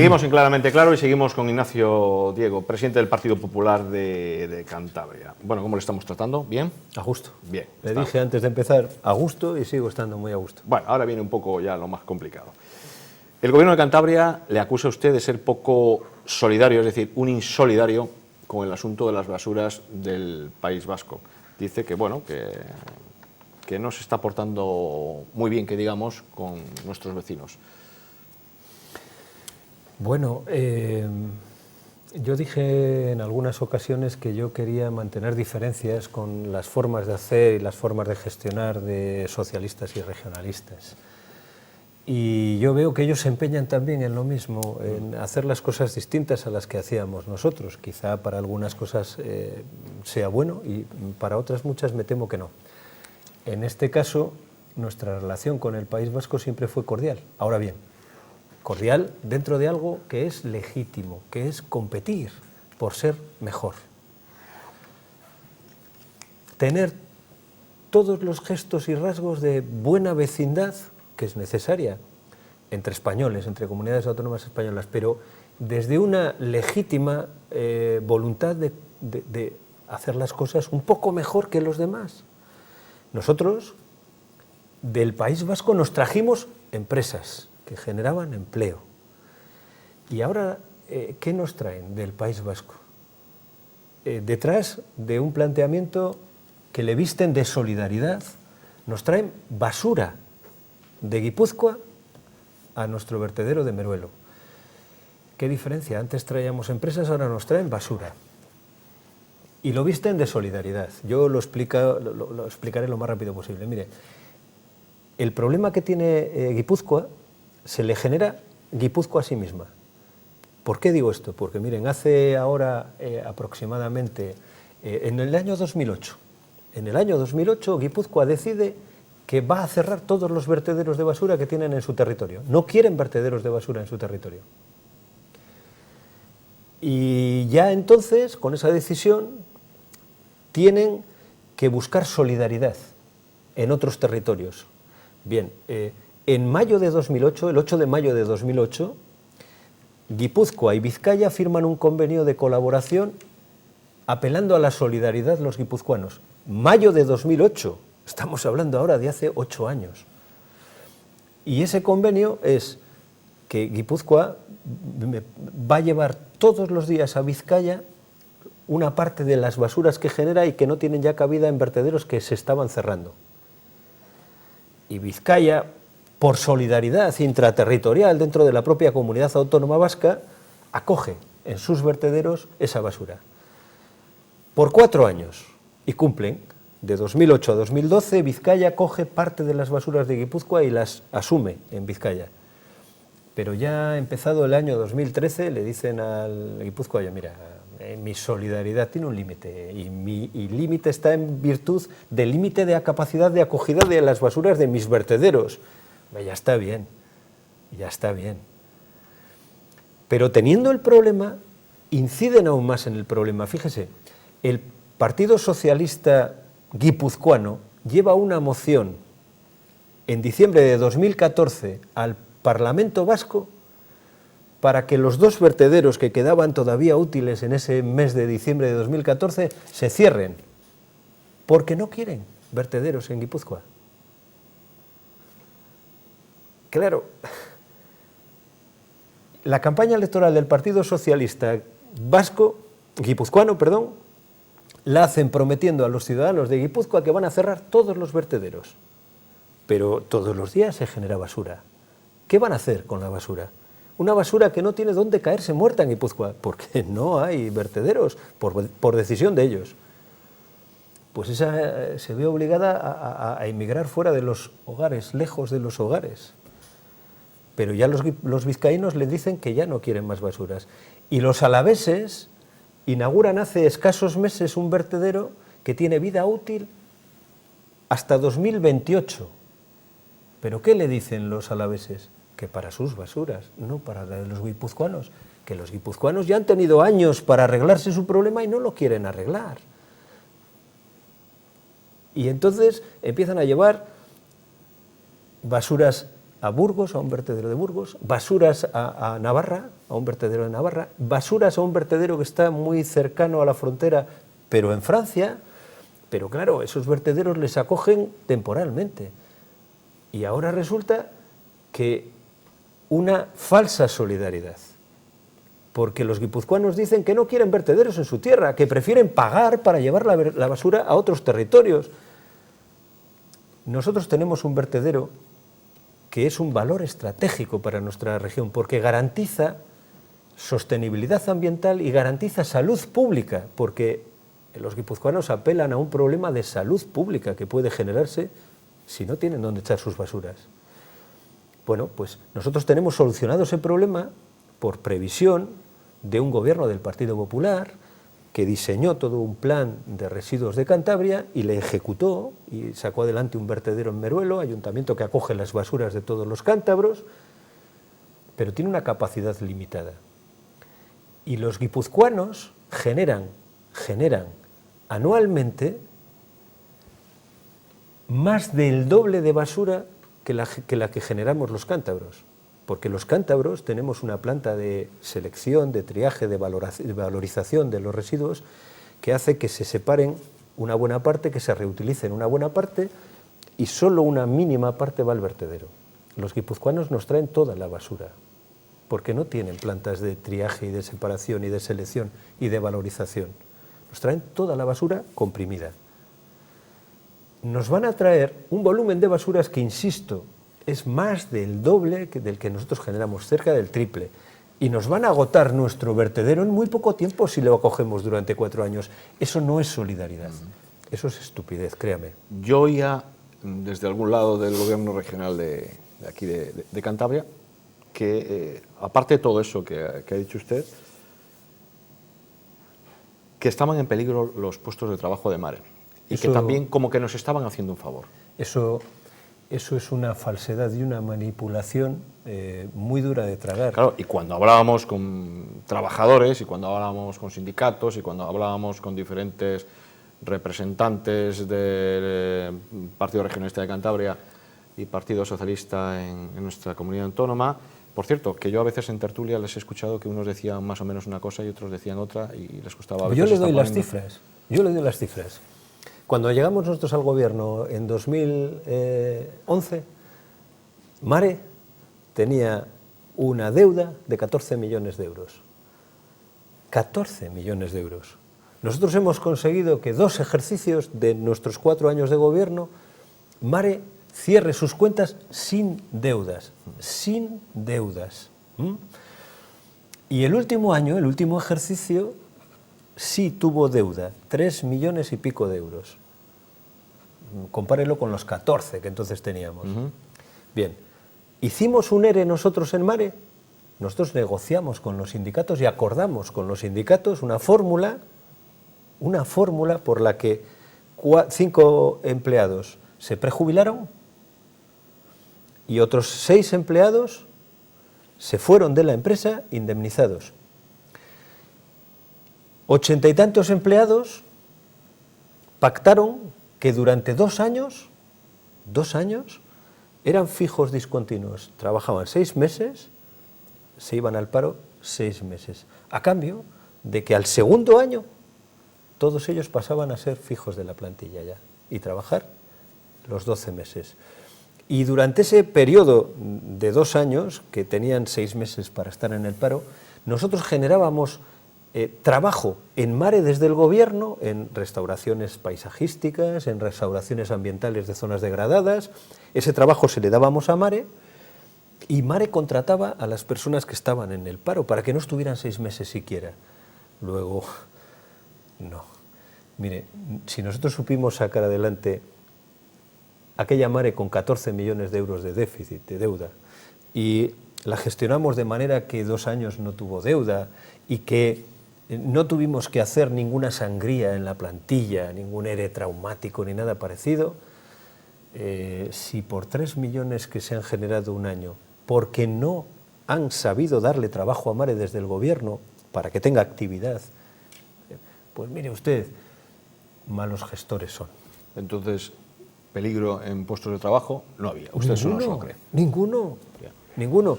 Seguimos en Claramente Claro y seguimos con Ignacio Diego, presidente del Partido Popular de Cantabria. Bueno, ¿cómo le estamos tratando? ¿Bien? A gusto. Bien. Le dije antes de empezar a gusto y sigo estando muy a gusto. Bueno, ahora viene un poco ya lo más complicado. El Gobierno de Cantabria le acusa a usted de ser poco solidario, es decir, un insolidario con el asunto de las basuras del País Vasco. Dice que, bueno, que no se está portando muy bien, que digamos, con nuestros vecinos. Bueno, yo dije en algunas ocasiones que yo quería mantener diferencias con las formas de hacer y las formas de gestionar de socialistas y regionalistas. Y yo veo que ellos se empeñan también en lo mismo, en hacer las cosas distintas a las que hacíamos nosotros. Quizá para algunas cosas sea bueno y para otras muchas me temo que no. En este caso, nuestra relación con el País Vasco siempre fue cordial. Ahora bien, cordial dentro de algo que es legítimo, que es competir por ser mejor. Tener todos los gestos y rasgos de buena vecindad que es necesaria entre españoles, entre comunidades autónomas españolas, pero desde una legítima voluntad de hacer las cosas un poco mejor que los demás. Nosotros, del País Vasco, nos trajimos empresas que generaban empleo. Y ahora, ¿qué nos traen del País Vasco? Detrás de un planteamiento que le visten de solidaridad, nos traen basura de Guipúzcoa a nuestro vertedero de Meruelo. ¿Qué diferencia? Antes traíamos empresas, ahora nos traen basura. Y lo visten de solidaridad. Yo lo explicaré lo más rápido posible. Mire, el problema que tiene Guipúzcoa se le genera Guipúzcoa a sí misma. ¿Por qué digo esto? Porque miren, hace ahora aproximadamente, en el año 2008, Guipúzcoa decide que va a cerrar todos los vertederos de basura que tienen en su territorio. No quieren vertederos de basura en su territorio. Y ya entonces, con esa decisión, tienen que buscar solidaridad en otros territorios. Bien, en mayo de 2008, el 8 de mayo de 2008, Guipúzcoa y Vizcaya firman un convenio de colaboración apelando a la solidaridad de los guipuzcoanos. Mayo de 2008, estamos hablando ahora de hace 8 años. Y ese convenio es que Guipúzcoa va a llevar todos los días a Vizcaya una parte de las basuras que genera y que no tienen ya cabida en vertederos que se estaban cerrando. Y Vizcaya, por solidaridad intraterritorial dentro de la propia comunidad autónoma vasca, acoge en sus vertederos esa basura. Por 4 años, y cumplen, de 2008 a 2012, Vizcaya coge parte de las basuras de Guipúzcoa y las asume en Vizcaya. Pero ya empezado el año 2013, le dicen al Guipúzcoa, mira, mi solidaridad tiene un límite, y mi límite está en virtud del límite de la capacidad de acogida de las basuras de mis vertederos. Ya está bien, ya está bien. Pero teniendo el problema, inciden aún más en el problema. Fíjese, el Partido Socialista Guipuzcoano lleva una moción en diciembre de 2014 al Parlamento Vasco para que los 2 vertederos que quedaban todavía útiles en ese mes de diciembre de 2014 se cierren, porque no quieren vertederos en Guipúzcoa. Claro, la campaña electoral del Partido Socialista Guipuzcoano, la hacen prometiendo a los ciudadanos de Guipúzcoa que van a cerrar todos los vertederos. Pero todos los días se genera basura. ¿Qué van a hacer con la basura? Una basura que no tiene dónde caerse muerta en Guipúzcoa, porque no hay vertederos, por decisión de ellos. Pues esa se ve obligada a emigrar fuera de los hogares, lejos de los hogares. Pero ya los vizcaínos le dicen que ya no quieren más basuras. Y los alaveses inauguran hace escasos meses un vertedero que tiene vida útil hasta 2028. ¿Pero qué le dicen los alaveses? Que para sus basuras, no para la de los guipuzcoanos. Que los guipuzcoanos ya han tenido años para arreglarse su problema y no lo quieren arreglar. Y entonces empiezan a llevar basuras a Burgos, a un vertedero de Burgos, basuras a Navarra, a un vertedero de Navarra, basuras a un vertedero que está muy cercano a la frontera, pero en Francia. Pero claro, esos vertederos les acogen temporalmente. Y ahora resulta que una falsa solidaridad, porque los guipuzcoanos dicen que no quieren vertederos en su tierra, que prefieren pagar para llevar la basura a otros territorios. Nosotros tenemos un vertedero que es un valor estratégico para nuestra región, porque garantiza sostenibilidad ambiental y garantiza salud pública, porque los guipuzcoanos apelan a un problema de salud pública que puede generarse si no tienen dónde echar sus basuras. Bueno, pues nosotros tenemos solucionado ese problema por previsión de un gobierno del Partido Popular que diseñó todo un plan de residuos de Cantabria y le ejecutó y sacó adelante un vertedero en Meruelo, ayuntamiento que acoge las basuras de todos los cántabros, pero tiene una capacidad limitada. Y los guipuzcoanos generan anualmente más del doble de basura que la que generamos los cántabros, porque los cántabros tenemos una planta de selección, de triaje, de valorización de los residuos que hace que se separen una buena parte, que se reutilicen una buena parte y solo una mínima parte va al vertedero. Los guipuzcoanos nos traen toda la basura, porque no tienen plantas de triaje y de separación y de selección y de valorización. Nos traen toda la basura comprimida. Nos van a traer un volumen de basuras que, insisto, es más del doble del que nosotros generamos, cerca del triple. Y nos van a agotar nuestro vertedero en muy poco tiempo si lo acogemos durante 4 años. Eso no es solidaridad, eso es estupidez, créame. Yo oía desde algún lado del gobierno regional de aquí de Cantabria que, aparte de todo eso que ha dicho usted, que estaban en peligro los puestos de trabajo de Mare. Y que también como que nos estaban haciendo un favor. Eso es una falsedad y una manipulación muy dura de tragar. Claro, y cuando hablábamos con trabajadores, y cuando hablábamos con sindicatos, y cuando hablábamos con diferentes representantes del Partido Regionalista de Cantabria y Partido Socialista en nuestra comunidad autónoma, por cierto, que yo a veces en tertulia les he escuchado que unos decían más o menos una cosa y otros decían otra, y les costaba a veces. Yo le doy las cifras. Cuando llegamos nosotros al gobierno en 2011, Mare tenía una deuda de 14 millones de euros. 14 millones de euros. Nosotros hemos conseguido que 2 ejercicios de nuestros 4 años de gobierno, Mare cierre sus cuentas sin deudas. Sin deudas. Y el último año, el último ejercicio, sí tuvo deuda, 3 millones y pico de euros. Compárelo con los 14 que entonces teníamos. Bien, hicimos un ERE nosotros en Mare, nosotros negociamos con los sindicatos y acordamos con los sindicatos una fórmula por la que 5 empleados se prejubilaron y otros 6 empleados se fueron de la empresa indemnizados. 80 y tantos empleados pactaron que durante 2 años eran fijos discontinuos. Trabajaban 6 meses, se iban al paro 6 meses. A cambio de que al segundo año todos ellos pasaban a ser fijos de la plantilla ya y trabajar los 12 meses. Y durante ese periodo de 2 años, que tenían 6 meses para estar en el paro, nosotros generábamos trabajo en Mare desde el gobierno, en restauraciones paisajísticas, en restauraciones ambientales de zonas degradadas. Ese trabajo se le dábamos a Mare y Mare contrataba a las personas que estaban en el paro para que no estuvieran 6 meses siquiera. Luego, no. Mire, si nosotros supimos sacar adelante aquella Mare con 14 millones de euros de déficit, de deuda, y la gestionamos de manera que 2 años no tuvo deuda y que no tuvimos que hacer ninguna sangría en la plantilla, ningún ERE traumático ni nada parecido, si por 3 millones que se han generado un año, porque no han sabido darle trabajo a Mare desde el gobierno para que tenga actividad, pues mire usted, malos gestores son. Entonces, peligro en puestos de trabajo, no había. Usted eso no se lo cree. Ninguno. Bien. Ninguno.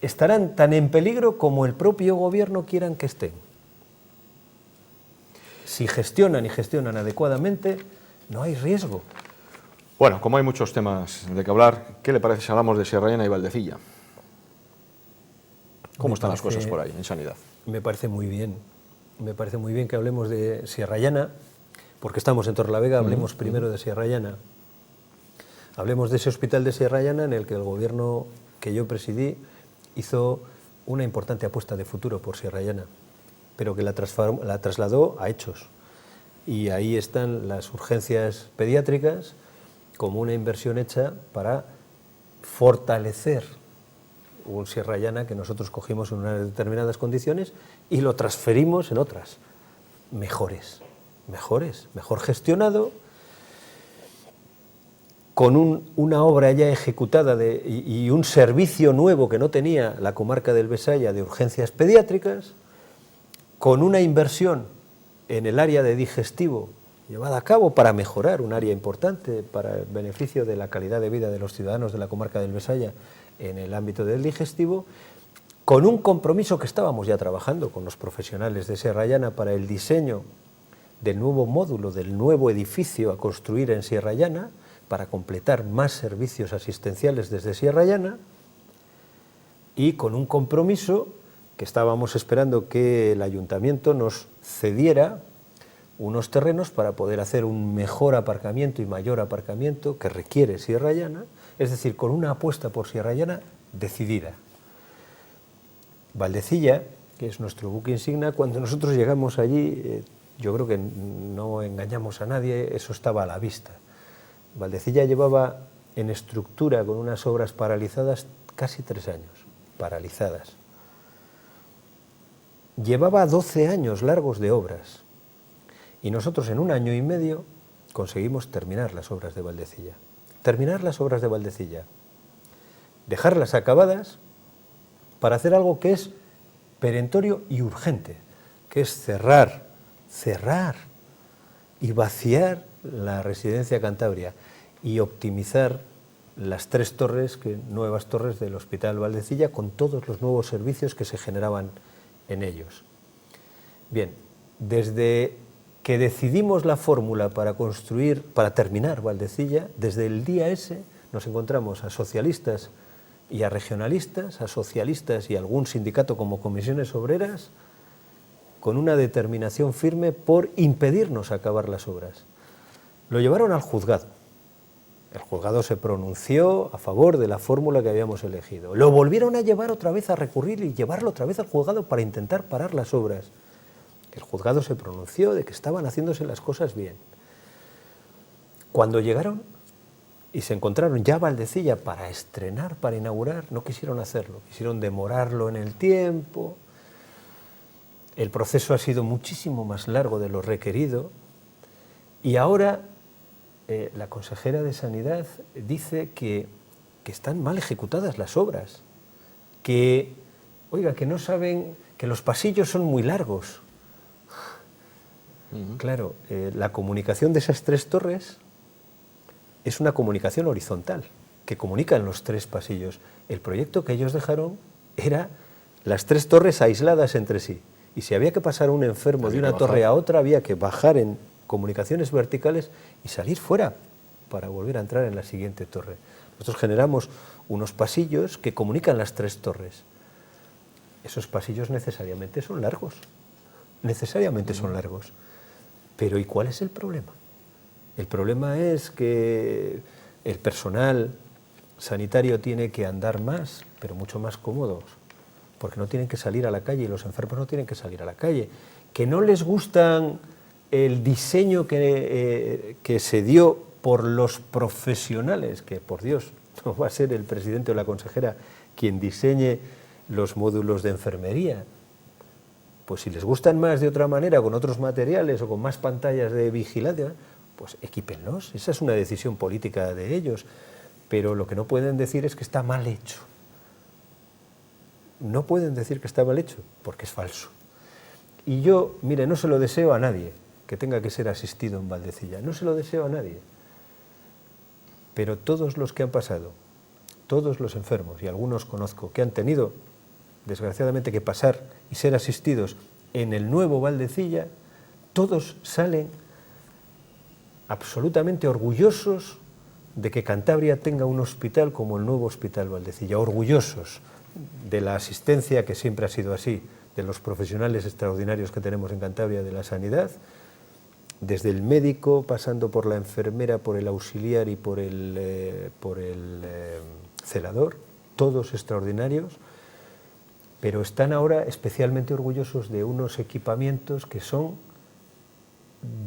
Estarán tan en peligro como el propio gobierno quieran que estén. Si gestionan y gestionan adecuadamente, no hay riesgo. Bueno, como hay muchos temas de que hablar, ¿qué le parece si hablamos de Sierra Llana y Valdecilla? ¿Cómo están las cosas por ahí, en sanidad? Me parece muy bien. Me parece muy bien que hablemos de Sierra Llana, porque estamos en Torrelavega, hablemos primero de Sierra Llana. Hablemos de ese hospital de Sierra Llana en el que el gobierno que yo presidí hizo una importante apuesta de futuro por Sierra Llana, pero que la trasladó a hechos. Y ahí están las urgencias pediátricas como una inversión hecha para fortalecer un Sierra Llana que nosotros cogimos en unas determinadas condiciones y lo transferimos en otras, mejor gestionado, con una obra ya ejecutada y un servicio nuevo que no tenía la comarca del Besaya de urgencias pediátricas, con una inversión en el área de digestivo llevada a cabo para mejorar un área importante para el beneficio de la calidad de vida de los ciudadanos de la comarca del Besaya en el ámbito del digestivo, con un compromiso que estábamos ya trabajando con los profesionales de Sierra Llana para el diseño del nuevo módulo, del nuevo edificio a construir en Sierra Llana, para completar más servicios asistenciales desde Sierra Llana, y con un compromiso que estábamos esperando que el ayuntamiento nos cediera unos terrenos para poder hacer un mejor aparcamiento y mayor aparcamiento que requiere Sierra Llana, es decir, con una apuesta por Sierra Llana decidida. Valdecilla, que es nuestro buque insignia, cuando nosotros llegamos allí, yo creo que no engañamos a nadie, eso estaba a la vista. Valdecilla llevaba en estructura con unas obras paralizadas casi 3 años, paralizadas. Llevaba 12 años largos de obras y nosotros en 1 año y medio conseguimos terminar las obras de Valdecilla. Terminar las obras de Valdecilla, dejarlas acabadas para hacer algo que es perentorio y urgente, que es cerrar y vaciar la residencia Cantabria y optimizar las 3 torres, nuevas torres del Hospital Valdecilla, con todos los nuevos servicios que se generaban en ellos. Bien, desde que decidimos la fórmula para terminar Valdecilla, desde el día ese nos encontramos a socialistas y a regionalistas, a socialistas y a algún sindicato como Comisiones Obreras, con una determinación firme por impedirnos acabar las obras. Lo llevaron al juzgado. El juzgado se pronunció a favor de la fórmula que habíamos elegido. Lo volvieron a llevar otra vez a recurrir y llevarlo otra vez al juzgado para intentar parar las obras. El juzgado se pronunció de que estaban haciéndose las cosas bien. Cuando llegaron y se encontraron ya Valdecilla para estrenar, para inaugurar, no quisieron hacerlo, quisieron demorarlo en el tiempo. El proceso ha sido muchísimo más largo de lo requerido y ahora la consejera de Sanidad dice que están mal ejecutadas las obras, que no saben, que los pasillos son muy largos. Claro, la comunicación de esas 3 torres es una comunicación horizontal, que comunican los 3 pasillos. El proyecto que ellos dejaron era las 3 torres aisladas entre sí. Y si había que pasar un enfermo de una torre a otra, había que bajar en comunicaciones verticales y salir fuera para volver a entrar en la siguiente torre. Nosotros generamos unos pasillos que comunican las 3 torres. Esos pasillos necesariamente son largos. Pero ¿y cuál es el problema? El problema es que el personal sanitario tiene que andar más, pero mucho más cómodos, porque no tienen que salir a la calle y los enfermos no tienen que salir a la calle, que no les gustan el diseño que se dio por los profesionales, que por Dios no va a ser el presidente o la consejera quien diseñe los módulos de enfermería. Pues si les gustan más de otra manera, con otros materiales o con más pantallas de vigilancia, pues equípenlos. Esa es una decisión política de ellos. Pero lo que no pueden decir es que está mal hecho. No pueden decir que está mal hecho, porque es falso. Y yo, mire, no se lo deseo a nadie que tenga que ser asistido en Valdecilla. No se lo deseo a nadie. pero todos los que han pasado, todos los enfermos, y algunos conozco, que han tenido, desgraciadamente, que pasar y ser asistidos en el nuevo Valdecilla, todos salen absolutamente orgullosos de que Cantabria tenga un hospital como el nuevo Hospital Valdecilla, orgullosos de la asistencia, que siempre ha sido así, de los profesionales extraordinarios que tenemos en Cantabria de la sanidad, desde el médico, pasando por la enfermera, por el auxiliar y por el celador, todos extraordinarios, pero están ahora especialmente orgullosos de unos equipamientos que son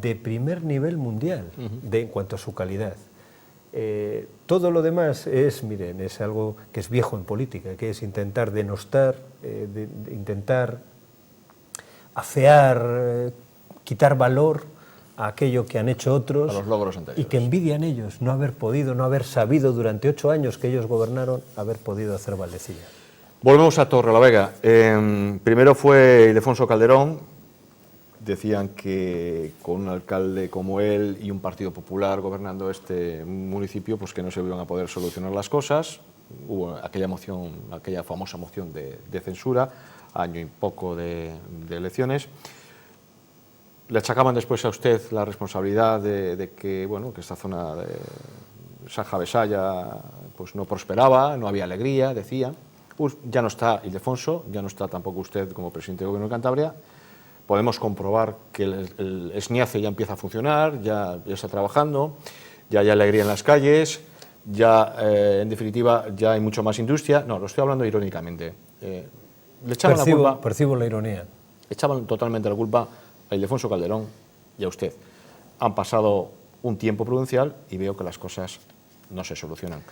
de primer nivel mundial en cuanto a su calidad. Todo lo demás es, miren, es algo que es viejo en política, que es intentar denostar, intentar afear, quitar valor a aquello que han hecho otros, a los logros anteriores, y que envidian ellos no haber podido, no haber sabido durante 8 años que ellos gobernaron, haber podido hacer Valdecilla. Volvemos a Torrelavega. Primero fue Ildefonso Calderón. Decían que con un alcalde como él y un Partido Popular gobernando este municipio, pues que no se iban a poder solucionar las cosas. Hubo aquella moción, aquella famosa moción de censura, año y poco de elecciones. Le achacaban después a usted la responsabilidad de que, bueno, que esta zona de Sanja-Besaya pues no prosperaba, no había alegría, decían. Pues ya no está Ildefonso, ya no está tampoco usted como presidente del Gobierno de Cantabria. Podemos comprobar que el SNIACE ya empieza a funcionar, ya está trabajando, ya hay alegría en las calles, ya, en definitiva, ya hay mucho más industria. No, lo estoy hablando irónicamente. Le echaban la culpa, percibo la ironía. Echaban totalmente la culpa a Ildefonso Calderón y a usted. Han pasado un tiempo prudencial y veo que las cosas no se solucionan.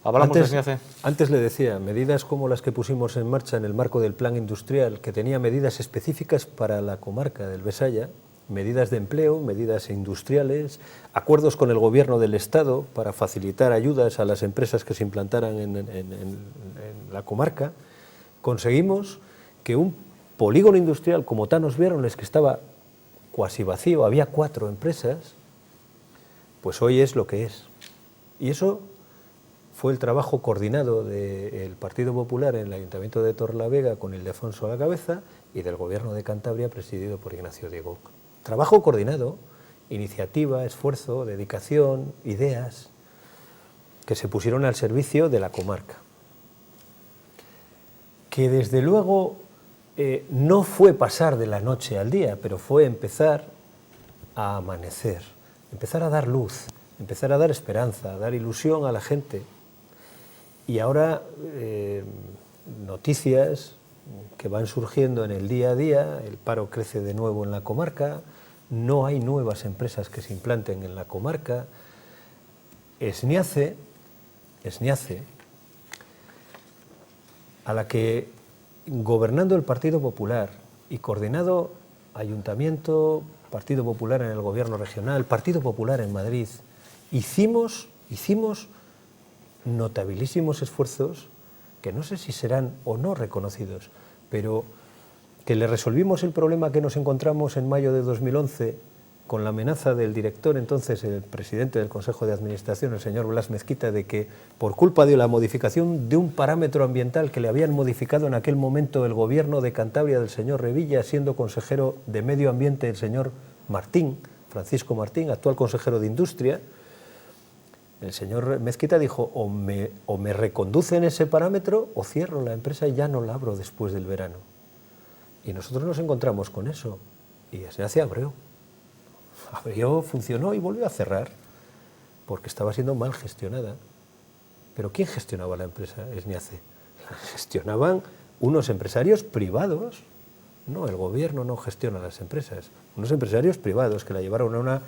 ¿Hablamos de SNIACE? Antes le decía, medidas como las que pusimos en marcha en el marco del plan industrial, que tenía medidas específicas para la comarca del Besaya, medidas de empleo, medidas industriales, acuerdos con el gobierno del Estado para facilitar ayudas a las empresas que se implantaran en la comarca, conseguimos que un polígono industrial como Tanos Viernes, que estaba cuasi vacío, había 4 empresas, pues hoy es lo que es. Y eso fue el trabajo coordinado del Partido Popular en el Ayuntamiento de Torrelavega con Ildefonso a la cabeza y del Gobierno de Cantabria presidido por Ignacio Diego. Trabajo coordinado, iniciativa, esfuerzo, dedicación, ideas que se pusieron al servicio de la comarca. Que desde luego no fue pasar de la noche al día, pero fue empezar a amanecer, empezar a dar luz, empezar a dar esperanza, a dar ilusión a la gente. Y ahora noticias que van surgiendo en el día a día, el paro crece de nuevo en la comarca, no hay nuevas empresas que se implanten en la comarca. SNIACE, a la que gobernando el Partido Popular y coordinado Ayuntamiento, Partido Popular en el Gobierno regional, Partido Popular en Madrid, hicimos notabilísimos esfuerzos que no sé si serán o no reconocidos, pero que le resolvimos el problema que nos encontramos en mayo de 2011 con la amenaza del director, entonces el presidente del Consejo de Administración, el señor Blas Mezquita, de que por culpa de la modificación de un parámetro ambiental que le habían modificado en aquel momento el gobierno de Cantabria del señor Revilla, siendo consejero de Medio Ambiente el señor Martín, Francisco Martín, actual consejero de Industria, el señor Mezquita dijo, o me reconducen ese parámetro o cierro la empresa y ya no la abro después del verano. Y nosotros nos encontramos con eso. Y SNIACE abrió, funcionó y volvió a cerrar, porque estaba siendo mal gestionada. ¿Pero quién gestionaba la empresa SNIACE? La gestionaban unos empresarios privados. No, el gobierno no gestiona las empresas. Unos empresarios privados que la llevaron a una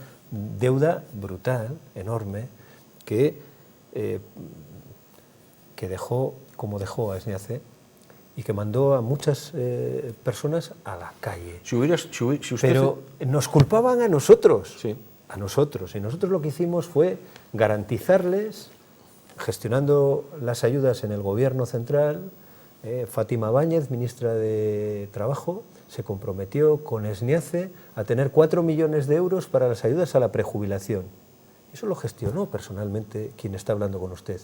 deuda brutal, enorme, que dejó como dejó a SNIACE y que mandó a muchas personas a la calle. Pero nos culpaban a nosotros, sí. A nosotros. Y nosotros lo que hicimos fue garantizarles, gestionando las ayudas en el Gobierno central. Fátima Báñez, ministra de Trabajo, se comprometió con SNIACE a tener 4 millones de euros para las ayudas a la prejubilación. Eso lo gestionó personalmente quien está hablando con usted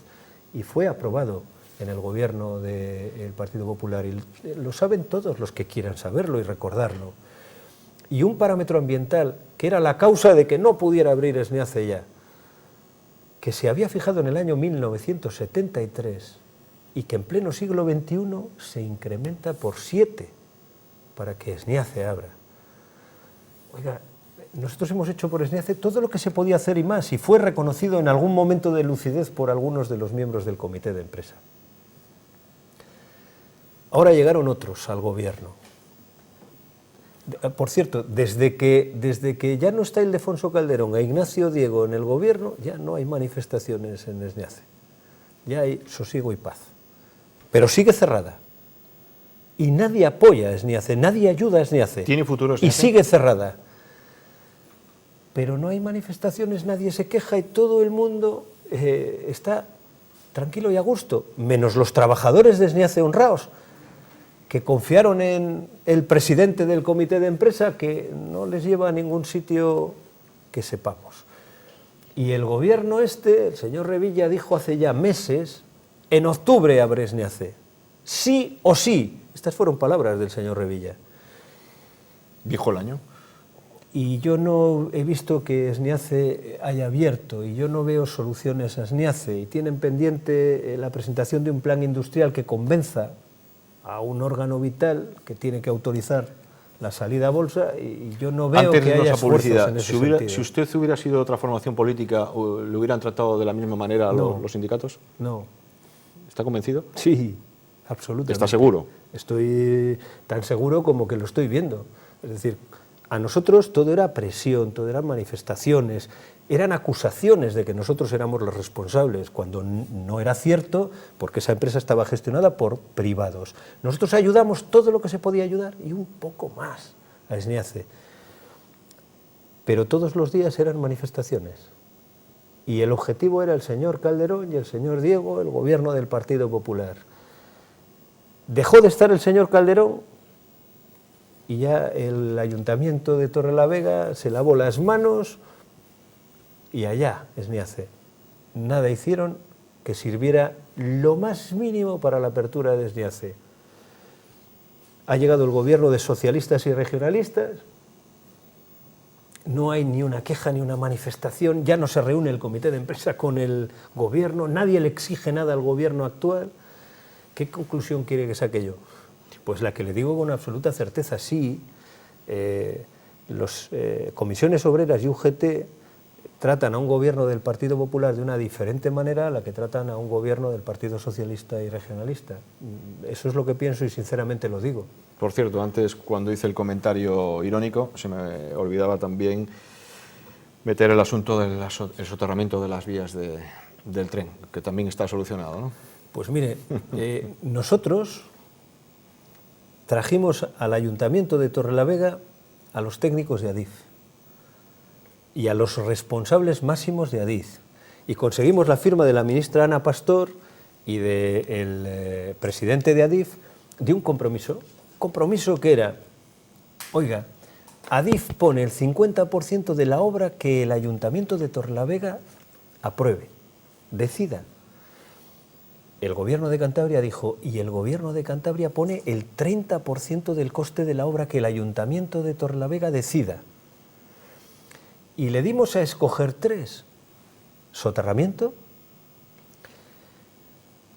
y fue aprobado en el gobierno del Partido Popular, y lo saben todos los que quieran saberlo y recordarlo. Y un parámetro ambiental que era la causa de que no pudiera abrir SNIACE ya, que se había fijado en el año 1973 y que en pleno siglo XXI se incrementa por 7 para que SNIACE abra. Oiga, nosotros hemos hecho por SNIACE todo lo que se podía hacer y más, y fue reconocido en algún momento de lucidez por algunos de los miembros del comité de empresa. Ahora llegaron otros al gobierno. Por cierto, desde que ya no está Ildefonso Calderón e Ignacio Diego en el gobierno, ya no hay manifestaciones en SNIACE. Ya hay sosiego y paz. Pero sigue cerrada. Y nadie apoya a SNIACE, nadie ayuda a SNIACE. ¿Tiene futuro SNIACE? Y sigue cerrada. Pero no hay manifestaciones, nadie se queja y todo el mundo está tranquilo y a gusto, menos los trabajadores de SNIACE honrados, que confiaron en el presidente del comité de empresa, que no les lleva a ningún sitio que sepamos. Y el gobierno el señor Revilla, dijo hace ya meses, en octubre abre SNIACE, sí o sí. Estas fueron palabras del señor Revilla. ¿Dijo el año? Y yo no he visto que SNIACE haya abierto, y yo no veo soluciones a SNIACE, y tienen pendiente la presentación de un plan industrial que convenza a un órgano vital que tiene que autorizar la salida a bolsa, y yo no veo que haya esfuerzos en ese sentido. Si usted hubiera sido de otra formación política, ¿le hubieran tratado de la misma manera a los sindicatos? No. ¿Está convencido? Sí, absolutamente. ¿Está seguro? Estoy tan seguro como que lo estoy viendo. Es decir, a nosotros todo era presión, todo eran manifestaciones, eran acusaciones de que nosotros éramos los responsables, cuando no era cierto, porque esa empresa estaba gestionada por privados. Nosotros ayudamos todo lo que se podía ayudar y un poco más a SNIACE. Pero todos los días eran manifestaciones. Y el objetivo era el señor Calderón y el señor Diego, el gobierno del Partido Popular. Dejó de estar el señor Calderón y ya el Ayuntamiento de Torrelavega se lavó las manos y allá, SNIACE. Nada hicieron que sirviera lo más mínimo para la apertura de SNIACE. Ha llegado el gobierno de socialistas y regionalistas, no hay ni una queja ni una manifestación, ya no se reúne el comité de empresa con el gobierno, nadie le exige nada al gobierno actual. ¿Qué conclusión quiere que saque yo? Pues la que le digo con absoluta certeza, sí. Las comisiones obreras y UGT tratan a un gobierno del Partido Popular de una diferente manera a la que tratan a un gobierno del Partido Socialista y Regionalista. Eso es lo que pienso y sinceramente lo digo. Por cierto, antes, cuando hice el comentario irónico, se me olvidaba también meter el asunto del soterramiento de las vías del tren, que también está solucionado, ¿no? Pues mire, nosotros trajimos al Ayuntamiento de Torrelavega a los técnicos de Adif y a los responsables máximos de Adif, y conseguimos la firma de la ministra Ana Pastor y del presidente de Adif de un compromiso que era, oiga, Adif pone el 50% de la obra que el Ayuntamiento de Torrelavega apruebe, decida. El Gobierno de Cantabria dijo, y el Gobierno de Cantabria pone el 30% del coste de la obra que el Ayuntamiento de Torrelavega decida. Y le dimos a escoger 3, soterramiento,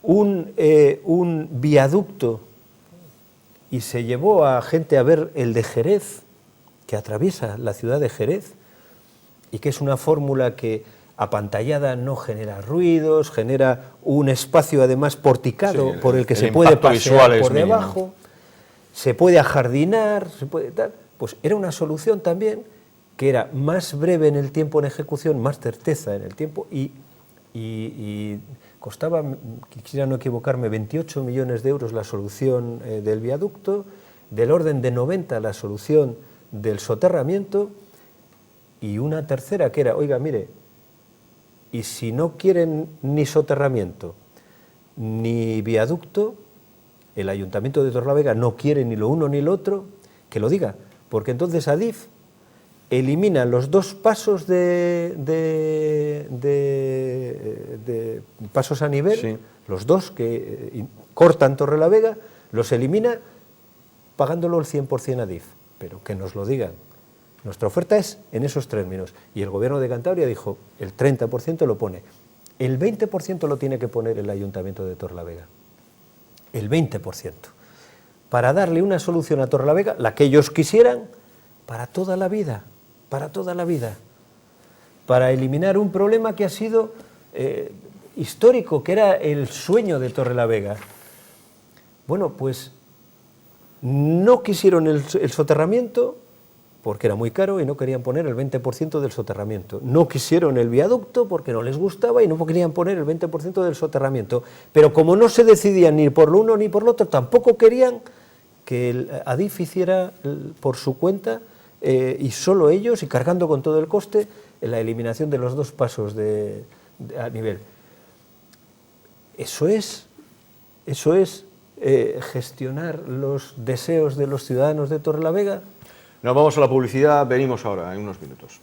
un viaducto, y se llevó a gente a ver el de Jerez, que atraviesa la ciudad de Jerez, y que es una fórmula que apantallada no genera ruidos, genera un espacio además porticado, sí, por el que se puede pasear por debajo, se puede ajardinar, se puede tal. Pues era una solución también que era más breve en el tiempo en ejecución, más certeza en el tiempo, y costaba, quisiera no equivocarme, 28 millones de euros la solución del viaducto, del orden de 90 la solución del soterramiento, y una tercera que era, oiga, mire, y si no quieren ni soterramiento ni viaducto, el Ayuntamiento de Torrelavega no quiere ni lo uno ni lo otro, que lo diga, porque entonces Adif elimina los 2 pasos de pasos a nivel, sí, los 2 que cortan Torrelavega, los elimina pagándolo el 100% a Adif, pero que nos lo digan. Nuestra oferta es en esos términos, y el Gobierno de Cantabria dijo, el 30% lo pone, el 20% lo tiene que poner el Ayuntamiento de Torrelavega, el 20%, para darle una solución a Torrelavega, la que ellos quisieran, para toda la vida, para eliminar un problema que ha sido histórico, que era el sueño de Torrelavega. Bueno, pues no quisieron el soterramiento porque era muy caro y no querían poner el 20% del soterramiento. No quisieron el viaducto porque no les gustaba y no querían poner el 20% del soterramiento. Pero como no se decidían ni por lo uno ni por lo otro, tampoco querían que el Adif hiciera por su cuenta y solo ellos, y cargando con todo el coste, la eliminación de los 2 pasos a nivel. Eso es gestionar los deseos de los ciudadanos de Torrelavega. Nos vamos a la publicidad, venimos ahora en unos minutos.